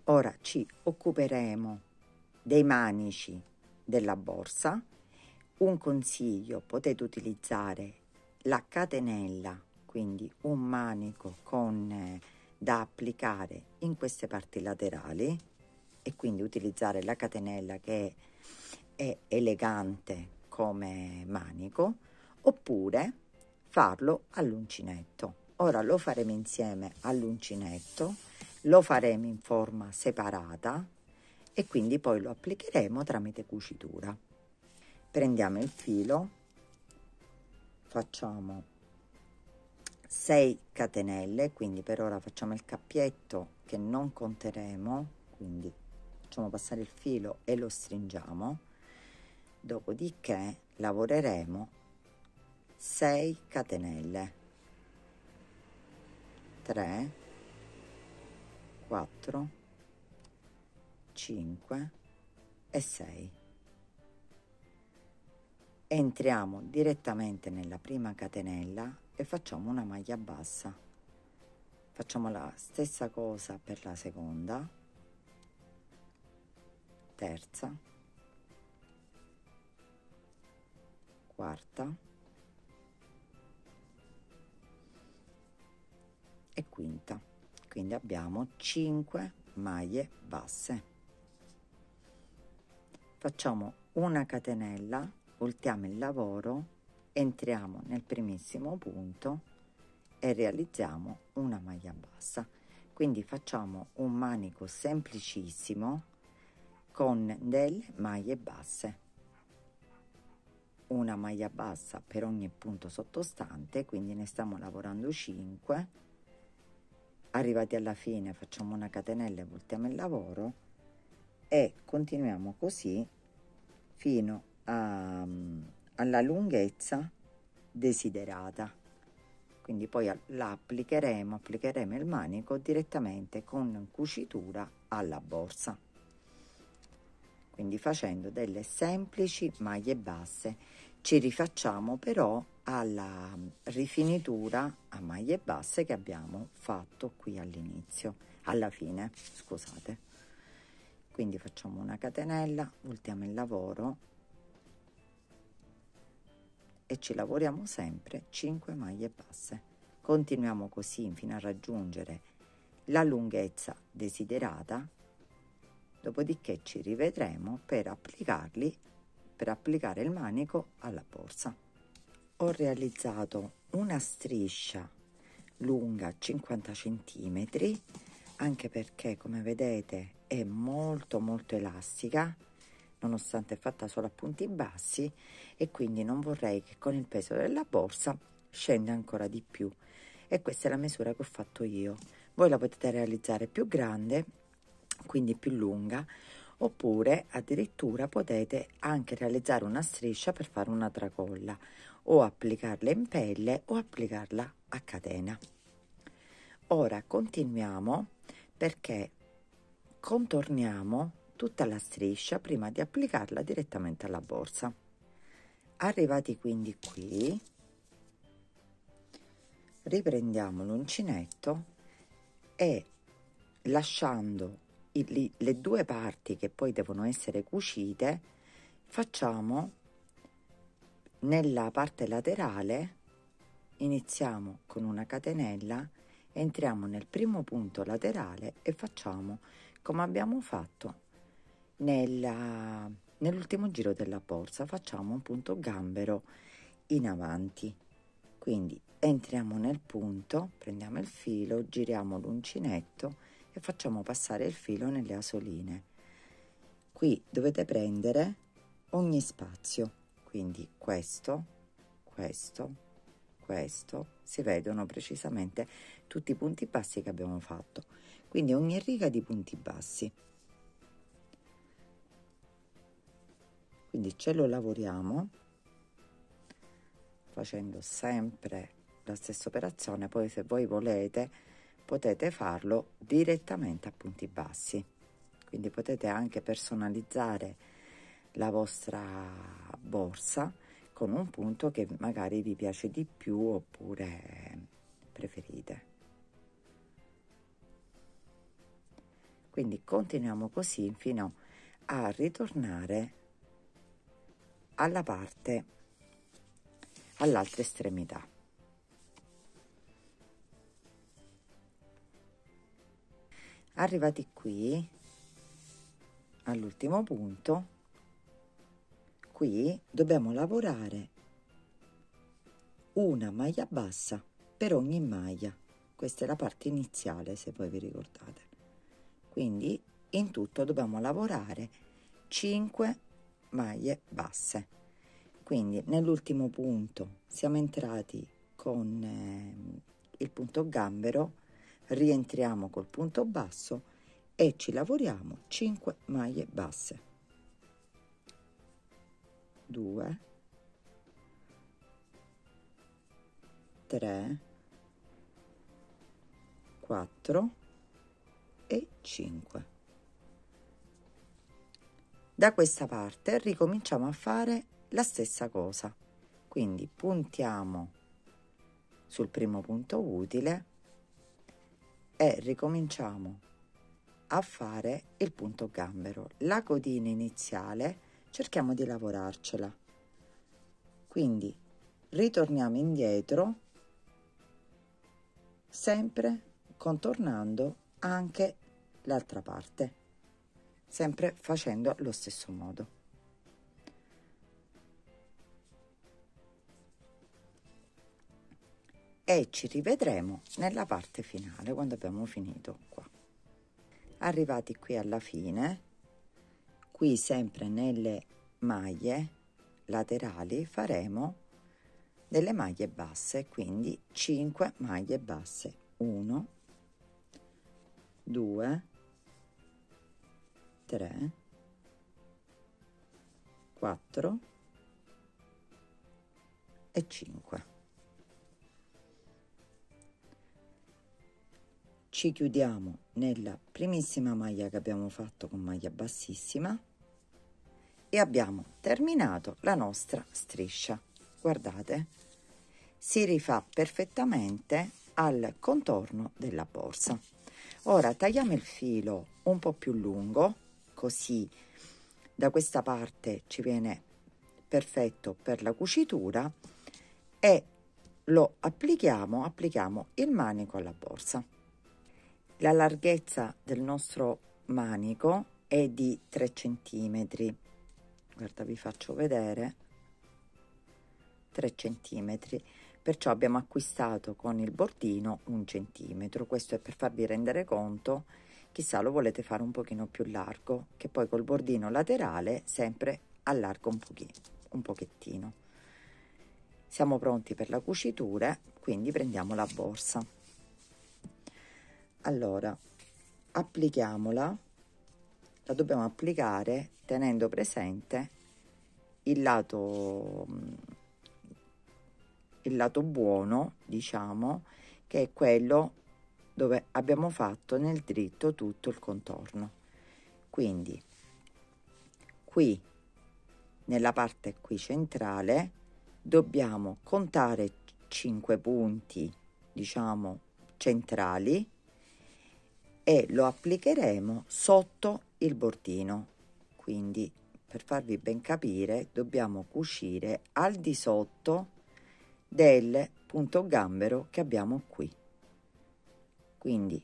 Ora ci occuperemo dei manici della borsa. Un consiglio: potete utilizzare la catenella, quindi un manico da applicare in queste parti laterali, e quindi utilizzare la catenella che è elegante come manico, oppure farlo all'uncinetto. Ora lo faremo insieme all'uncinetto, lo faremo in forma separata e quindi poi lo applicheremo tramite cucitura. Prendiamo il filo, facciamo 6 catenelle, quindi per ora facciamo il cappietto che non conteremo, quindi facciamo passare il filo e lo stringiamo. Dopodiché lavoreremo 6 catenelle, 3, 4, 5 e 6. Entriamo direttamente nella prima catenella e facciamo una maglia bassa. Facciamo la stessa cosa per la seconda, terza, quarta e quinta. Quindi abbiamo 5 maglie basse. Facciamo una catenella, voltiamo il lavoro, entriamo nel primissimo punto e realizziamo una maglia bassa. Quindi facciamo un manico semplicissimo con delle maglie basse, una maglia bassa per ogni punto sottostante, quindi ne stiamo lavorando 5. Arrivati alla fine facciamo una catenella e voltiamo il lavoro e continuiamo così fino alla lunghezza desiderata. Quindi poi applicheremo il manico direttamente con cucitura alla borsa, quindi facendo delle semplici maglie basse. Ci rifacciamo però alla rifinitura a maglie basse che abbiamo fatto qui all'inizio, alla fine, scusate. Quindi facciamo una catenella, voltiamo il lavoro e ci lavoriamo sempre 5 maglie basse. Continuiamo così fino a raggiungere la lunghezza desiderata, dopodiché ci rivedremo per applicare il manico alla borsa. Ho realizzato una striscia lunga 50 cm, anche perché, come vedete, è molto elastica, nonostante è fatta solo a punti bassi, e quindi non vorrei che con il peso della borsa scenda ancora di più, e questa è la misura che ho fatto io. Voi la potete realizzare più grande, quindi più lunga, oppure addirittura potete anche realizzare una striscia per fare una tracolla, o applicarla in pelle o applicarla a catena. Ora continuiamo, perché contorniamo tutta la striscia prima di applicarla direttamente alla borsa. Arrivati quindi qui, riprendiamo l'uncinetto e, lasciando le due parti che poi devono essere cucite, facciamo nella parte laterale, iniziamo con una catenella, entriamo nel primo punto laterale e facciamo come abbiamo fatto nell'ultimo giro della borsa, facciamo un punto gambero in avanti. Quindi entriamo nel punto, prendiamo il filo, giriamo l'uncinetto e facciamo passare il filo nelle asoline. Qui dovete prendere ogni spazio, quindi questo, si vedono precisamente tutti i punti bassi che abbiamo fatto, quindi ogni riga di punti bassi. Quindi ce lo lavoriamo facendo sempre la stessa operazione, poi se voi volete potete farlo direttamente a punti bassi, quindi potete anche personalizzare la vostra borsa con un punto che magari vi piace di più oppure preferite. Quindi continuiamo così fino a ritornare alla parte, all'altra estremità. Arrivati qui all'ultimo punto, qui dobbiamo lavorare una maglia bassa per ogni maglia. Questa è la parte iniziale, se voi vi ricordate. Quindi in tutto dobbiamo lavorare 5 maglie basse. Quindi nell'ultimo punto siamo entrati con il punto gambero, rientriamo col punto basso e ci lavoriamo 5 maglie basse. 2, 3, 4 e 5. Da questa parte ricominciamo a fare la stessa cosa, quindi puntiamo sul primo punto utile e ricominciamo a fare il punto gambero. La codina iniziale cerchiamo di lavorarcela, quindi ritorniamo indietro sempre contornando anche l'altra parte, sempre facendo allo stesso modo. E ci rivedremo nella parte finale quando abbiamo finito qua. Arrivati qui alla fine, qui sempre nelle maglie laterali faremo delle maglie basse, quindi 5 maglie basse. 1, 2, 3, 4 e 5. Ci chiudiamo nella primissima maglia che abbiamo fatto con maglia bassissima e abbiamo terminato la nostra striscia. Guardate, si rifà perfettamente al contorno della borsa. Ora tagliamo il filo un po' più lungo, così da questa parte ci viene perfetto per la cucitura, e lo applichiamo il manico alla borsa. La larghezza del nostro manico è di 3 centimetri. Guarda, vi faccio vedere, 3 centimetri, perciò abbiamo acquistato con il bordino 1 centimetro. Questo è per farvi rendere conto, chissà lo volete fare un pochino più largo, che poi col bordino laterale sempre allargo un pochettino. Siamo pronti per la cucitura, quindi prendiamo la borsa. Allora, applichiamola, la dobbiamo applicare tenendo presente il lato buono, diciamo, che è quello dove abbiamo fatto nel dritto tutto il contorno. Quindi qui nella parte qui centrale dobbiamo contare 5 punti, diciamo, centrali, e lo applicheremo sotto il bordino. Quindi, per farvi ben capire, dobbiamo cucire al di sotto del punto gambero che abbiamo qui. Quindi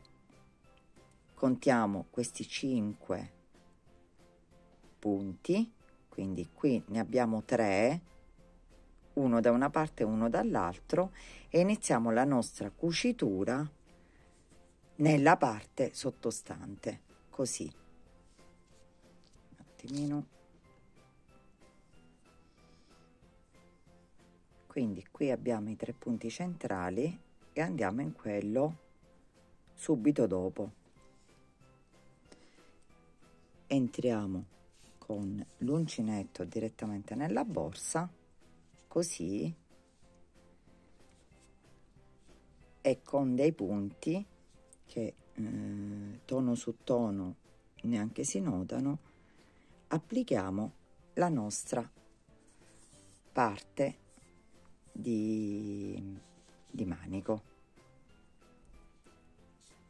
contiamo questi 5 punti, quindi qui ne abbiamo 3, uno da una parte e uno dall'altro, e iniziamo la nostra cucitura nella parte sottostante, così. Un attimino. Quindi qui abbiamo i 3 punti centrali e andiamo in quello subito dopo. Entriamo con l'uncinetto direttamente nella borsa, così, e con dei punti che tono su tono neanche si notano, applichiamo la nostra parte di manico,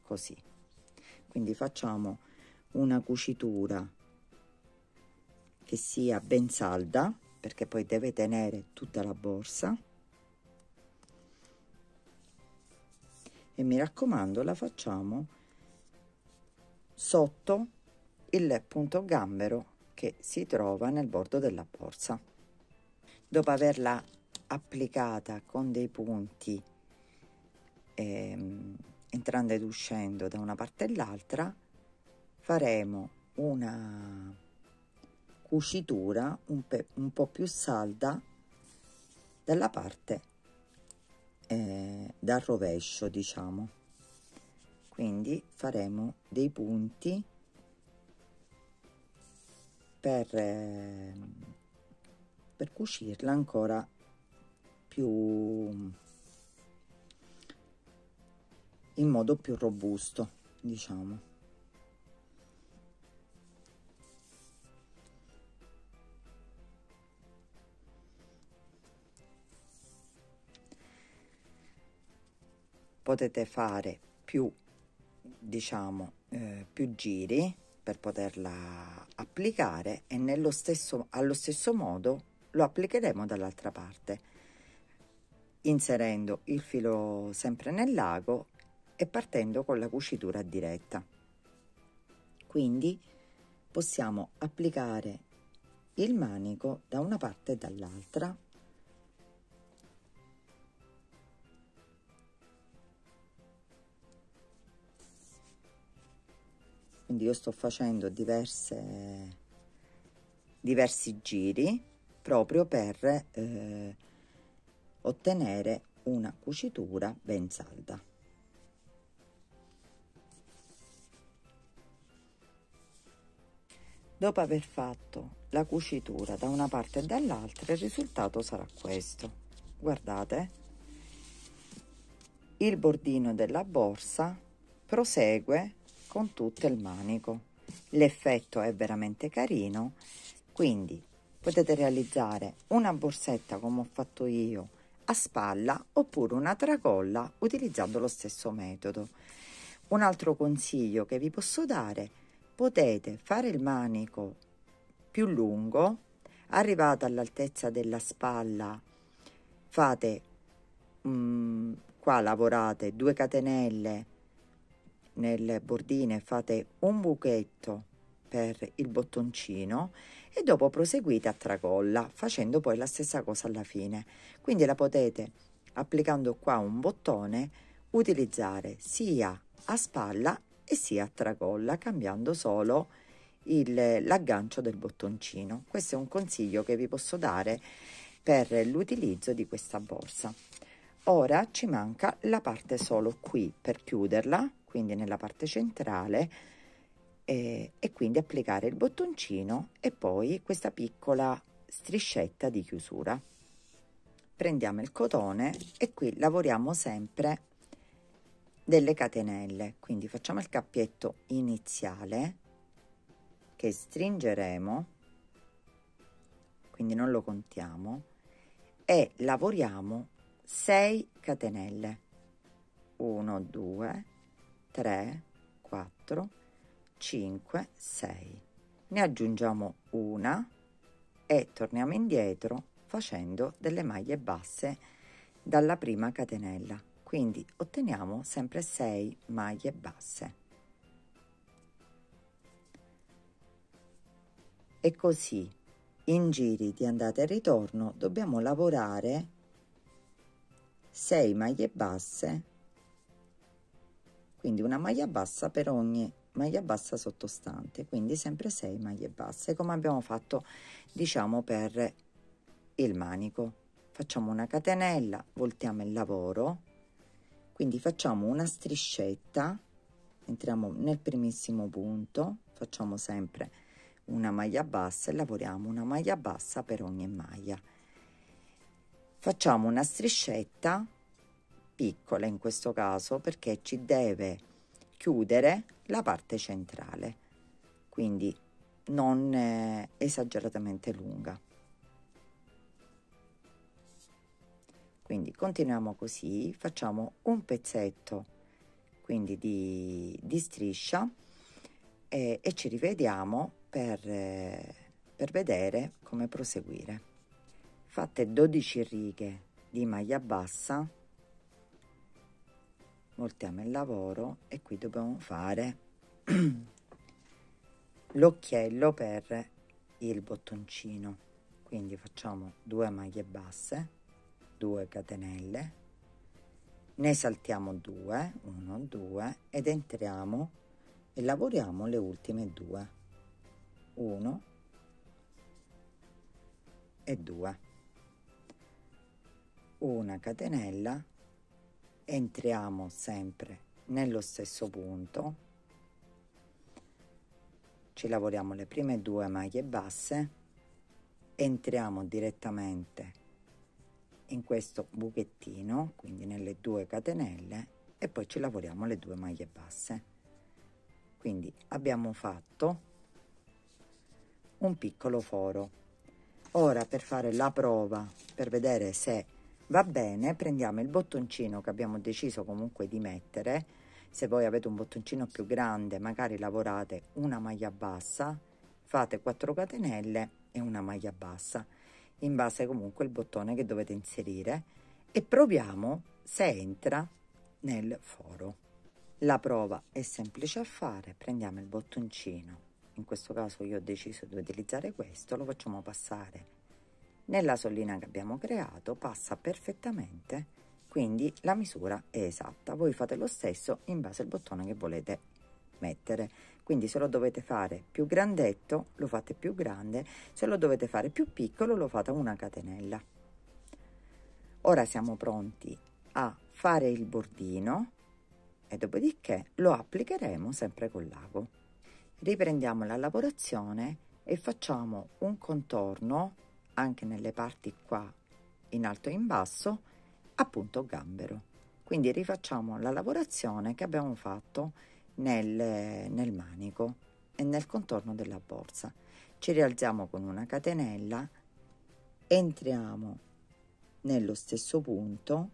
così. Quindi facciamo una cucitura che sia ben salda, perché poi deve tenere tutta la borsa, e mi raccomando la facciamo sotto il punto gambero che si trova nel bordo della borsa. Dopo averla applicata con dei punti entrando ed uscendo da una parte e l'altra, faremo una cucitura un po' più salda dalla parte dal rovescio, diciamo. Quindi faremo dei punti per cucirla ancora più in modo più robusto, diciamo. Potete fare più, diciamo, più giri per poterla applicare, e allo stesso modo lo applicheremo dall'altra parte, inserendo il filo sempre nell'ago e partendo con la cucitura diretta. Quindi possiamo applicare il manico da una parte e dall'altra. Quindi io sto facendo diversi giri proprio per ottenere una cucitura ben salda. Dopo aver fatto la cucitura da una parte e dall'altra, il risultato sarà questo. Guardate, il bordino della borsa prosegue con tutto il manico. L'effetto è veramente carino, quindi potete realizzare una borsetta come ho fatto io a spalla, oppure una tracolla utilizzando lo stesso metodo. Un altro consiglio che vi posso dare: potete fare il manico più lungo, arrivate all'altezza della spalla, fate qua lavorate 2 catenelle nel bordino e fate un buchetto per il bottoncino, e dopo proseguite a tracolla facendo poi la stessa cosa alla fine. Quindi la potete, applicando qua un bottone, utilizzare sia a spalla e sia a tracolla, cambiando solo l'aggancio del bottoncino. Questo è un consiglio che vi posso dare per l'utilizzo di questa borsa. Ora ci manca la parte solo qui per chiuderla, quindi nella parte centrale, e quindi applicare il bottoncino e poi questa piccola striscetta di chiusura. Prendiamo il cotone e qui lavoriamo sempre delle catenelle. Quindi facciamo il cappietto iniziale che stringeremo, quindi non lo contiamo, e lavoriamo 6 catenelle. 1 2 3 4 5 6. Ne aggiungiamo una e torniamo indietro facendo delle maglie basse dalla prima catenella, quindi otteniamo sempre 6 maglie basse. E così in giri di andata e ritorno dobbiamo lavorare 6 maglie basse, quindi una maglia bassa per ogni maglia bassa sottostante, quindi sempre 6 maglie basse, come abbiamo fatto diciamo per il manico. Facciamo una catenella, voltiamo il lavoro, quindi facciamo una striscetta, entriamo nel primissimo punto, facciamo sempre una maglia bassa e lavoriamo una maglia bassa per ogni maglia. Facciamo una striscetta piccola in questo caso perché ci deve chiudere la parte centrale, quindi non esageratamente lunga. Quindi continuiamo così, facciamo un pezzetto quindi di striscia e ci rivediamo per vedere come proseguire. Fatte 12 righe di maglia bassa, voltiamo il lavoro e qui dobbiamo fare l'occhiello per il bottoncino, quindi facciamo 2 maglie basse, 2 catenelle, ne saltiamo 2, 1 2 ed entriamo e lavoriamo le ultime 2, 1 e 2, una catenella, entriamo sempre nello stesso punto, ci lavoriamo le prime 2 maglie basse, entriamo direttamente in questo buchettino, quindi nelle 2 catenelle, e poi ci lavoriamo le 2 maglie basse. Quindi abbiamo fatto un piccolo foro. Ora, per fare la prova, per vedere se va bene, prendiamo il bottoncino che abbiamo deciso comunque di mettere. Se voi avete un bottoncino più grande, magari lavorate una maglia bassa, fate 4 catenelle e una maglia bassa, in base comunque al bottone che dovete inserire, e proviamo se entra nel foro. La prova è semplice a fare: prendiamo il bottoncino, in questo caso io ho deciso di utilizzare questo, lo facciamo passare nella sollina che abbiamo creato, passa perfettamente, quindi la misura è esatta. Voi fate lo stesso in base al bottone che volete mettere, quindi se lo dovete fare più grandetto lo fate più grande, se lo dovete fare più piccolo lo fate a una catenella. Ora siamo pronti a fare il bordino e dopodiché lo applicheremo sempre con l'ago. Riprendiamo la lavorazione e facciamo un contorno anche nelle parti qua in alto e in basso, appunto gambero. Quindi rifacciamo la lavorazione che abbiamo fatto nel manico e nel contorno della borsa. Ci rialziamo con una catenella, entriamo nello stesso punto,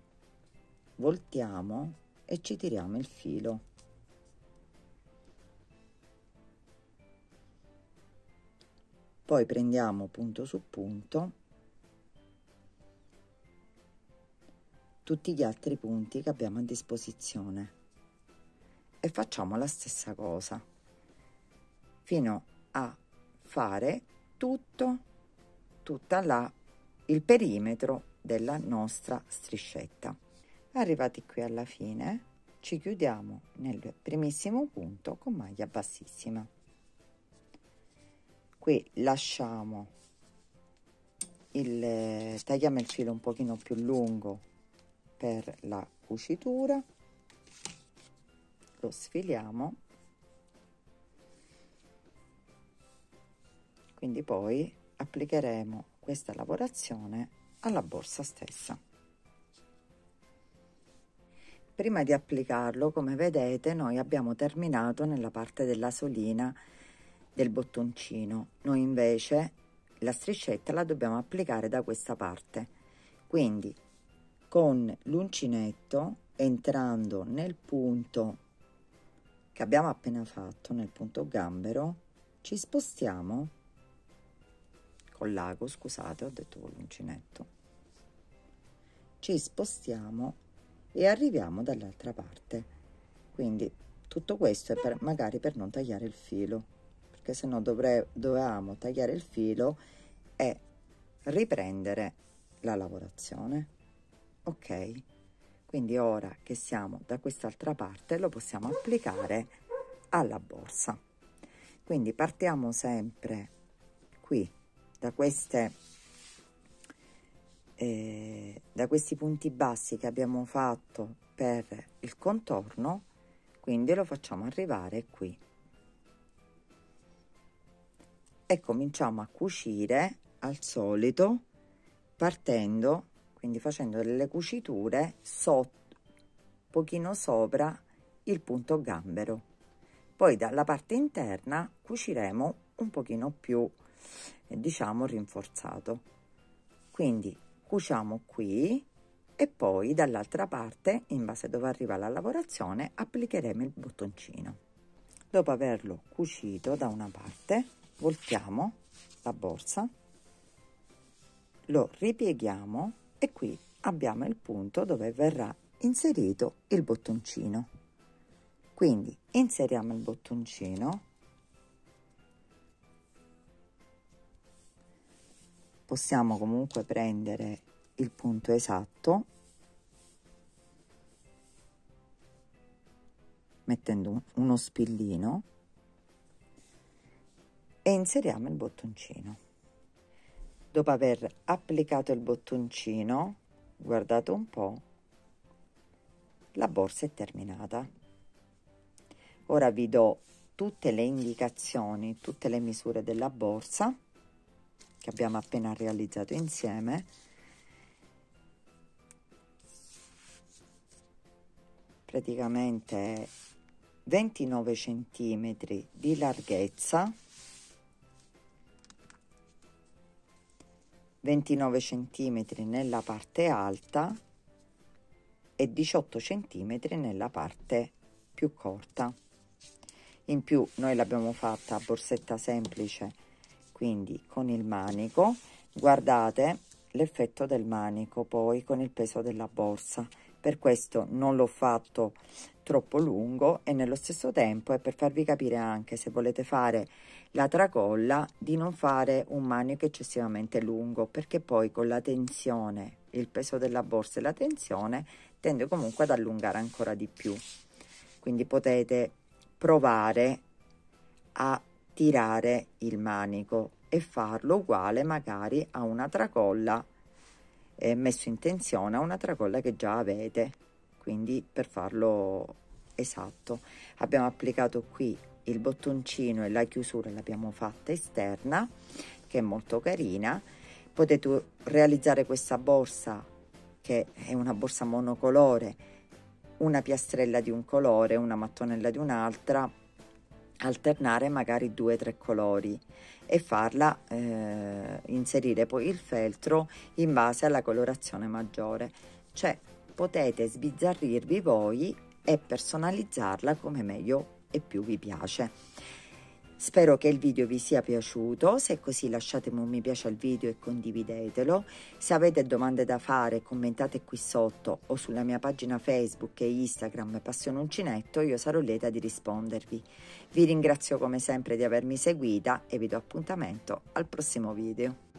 voltiamo e ci tiriamo il filo. Poi prendiamo punto su punto tutti gli altri punti che abbiamo a disposizione e facciamo la stessa cosa fino a fare tutta il perimetro della nostra striscetta. Arrivati qui alla fine ci chiudiamo nel primissimo punto con maglia bassissima. Qui lasciamo tagliamo il filo un pochino più lungo per la cucitura, lo sfiliamo, quindi poi applicheremo questa lavorazione alla borsa stessa. prima di applicarlo, come vedete, noi abbiamo terminato nella parte della solina del bottoncino. Noi invece la striscetta la dobbiamo applicare da questa parte, quindi con l'uncinetto, entrando nel punto che abbiamo appena fatto, nel punto gambero, ci spostiamo con l'ago, scusate, ho detto con l'uncinetto, ci spostiamo e arriviamo dall'altra parte. Quindi tutto questo è magari per non tagliare il filo, perché se no dovevamo tagliare il filo e riprendere la lavorazione. Ok, quindi ora che siamo da quest'altra parte lo possiamo applicare alla borsa. Quindi partiamo sempre qui da questi punti bassi che abbiamo fatto per il contorno, quindi lo facciamo arrivare qui e cominciamo a cucire al solito, partendo, quindi facendo delle cuciture sotto, pochino sopra il punto gambero. Poi dalla parte interna cuciremo un pochino più, diciamo, rinforzato. Quindi cuciamo qui e poi dall'altra parte, in base a dove arriva la lavorazione, applicheremo il bottoncino. Dopo averlo cucito da una parte, voltiamo la borsa, lo ripieghiamo e qui abbiamo il punto dove verrà inserito il bottoncino. Quindi inseriamo il bottoncino, possiamo comunque prendere il punto esatto mettendo uno spillino e inseriamo il bottoncino. Dopo aver applicato il bottoncino, guardate un po', la borsa è terminata. Ora vi do tutte le indicazioni, tutte le misure della borsa che abbiamo appena realizzato insieme. Praticamente 29 centimetri di larghezza, 29 centimetri nella parte alta e 18 centimetri nella parte più corta. In più noi l'abbiamo fatta a borsetta semplice, quindi con il manico. Guardate l'effetto del manico poi con il peso della borsa. Per questo non l'ho fatto troppo lungo e nello stesso tempo è per farvi capire anche, se volete fare la tracolla, di non fare un manico eccessivamente lungo, perché poi con la tensione, il peso della borsa e la tensione tende comunque ad allungare ancora di più. Quindi potete provare a tirare il manico e farlo uguale magari a una tracolla messo in tensione, a una tracolla che già avete, quindi per farlo esatto. Abbiamo applicato qui il bottoncino e la chiusura l'abbiamo fatta esterna, che è molto carina. Potete realizzare questa borsa, che è una borsa monocolore, una piastrella di un colore, una mattonella di un'altra, alternare magari 2 o 3 colori e farla inserire poi il feltro in base alla colorazione maggiore, cioè potete sbizzarrirvi voi e personalizzarla come meglio e più vi piace. Spero che il video vi sia piaciuto. Se è così, lasciatemi un mi piace al video e condividetelo. Se avete domande da fare, commentate qui sotto o sulla mia pagina Facebook e Instagram Passione Uncinetto, io sarò lieta di rispondervi. Vi ringrazio come sempre di avermi seguita e vi do appuntamento al prossimo video.